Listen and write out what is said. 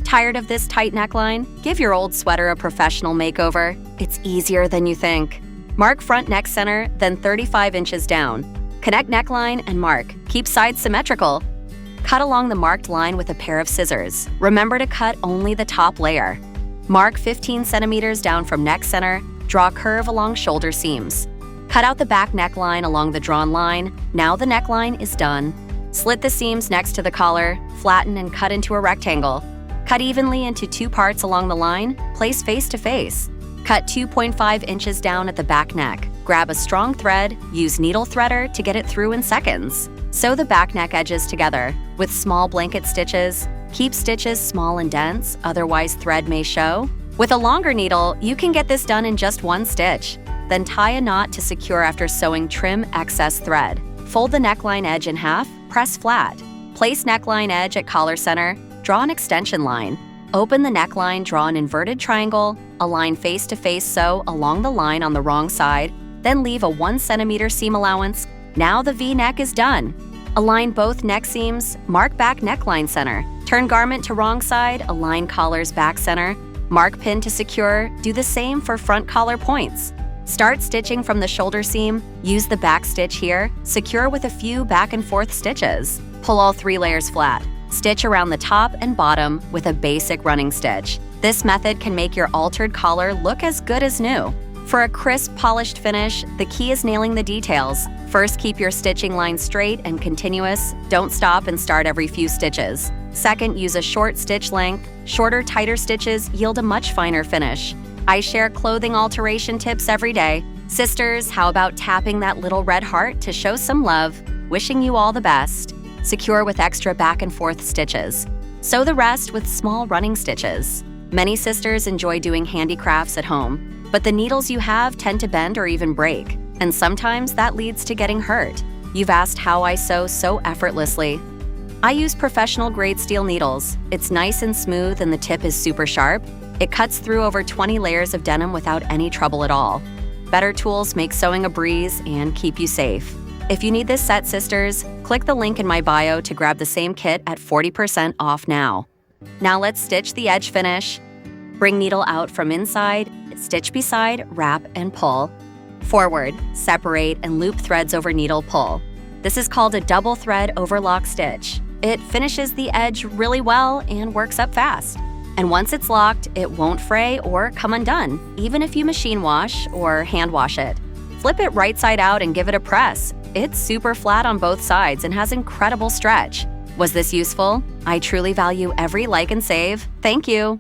Tired of this tight neckline? Give your old sweater a professional makeover. It's easier than you think. Mark front neck center, then 35 inches down. Connect neckline and mark. Keep sides symmetrical. Cut along the marked line with a pair of scissors. Remember to cut only the top layer. Mark 15 centimeters down from neck center. Draw a curve along shoulder seams. Cut out the back neckline along the drawn line. Now the neckline is done. Slit the seams next to the collar, flatten and cut into a rectangle. Cut evenly into 2 parts along the line, place face to face. Cut 2.5 inches down at the back neck. Grab a strong thread, use needle threader to get it through in seconds. Sew the back neck edges together with small blanket stitches. Keep stitches small and dense, otherwise thread may show. With a longer needle, you can get this done in just 1 stitch. Then tie a knot to secure after sewing trim excess thread. Fold the neckline edge in half, press flat. Place neckline edge at collar center. Draw an extension line. Open the neckline, draw an inverted triangle, align face to face, sew along the line on the wrong side, then leave a 1 centimeter seam allowance. Now the V-neck is done. Align both neck seams, mark back neckline center. Turn garment to wrong side, align collar's back center. Mark pin to secure, do the same for front collar points. Start stitching from the shoulder seam, use the back stitch here, secure with a few back and forth stitches. Pull all 3 layers flat. Stitch around the top and bottom with a basic running stitch. This method can make your altered collar look as good as new. For a crisp, polished finish, the key is nailing the details. First, keep your stitching line straight and continuous. Don't stop and start every few stitches. Second, use a short stitch length. Shorter, tighter stitches yield a much finer finish. I share clothing alteration tips every day. Sisters, how about tapping that little red heart to show some love? Wishing you all the best. Secure with extra back and forth stitches. Sew the rest with small running stitches. Many sisters enjoy doing handicrafts at home, but the needles you have tend to bend or even break, and sometimes that leads to getting hurt. You've asked how I sew so effortlessly. I use professional grade steel needles. It's nice and smooth and the tip is super sharp. It cuts through over 20 layers of denim without any trouble at all. Better tools make sewing a breeze and keep you safe. If you need this set, sisters, click the link in my bio to grab the same kit at 40% off now. Now let's stitch the edge finish. Bring needle out from inside, stitch beside, wrap, and pull. Forward, separate, and loop threads over needle pull. This is called a double thread overlock stitch. It finishes the edge really well and works up fast. And once it's locked, it won't fray or come undone, even if you machine wash or hand wash it. Flip it right side out and give it a press. It's super flat on both sides and has incredible stretch. Was this useful? I truly value every like and save. Thank you.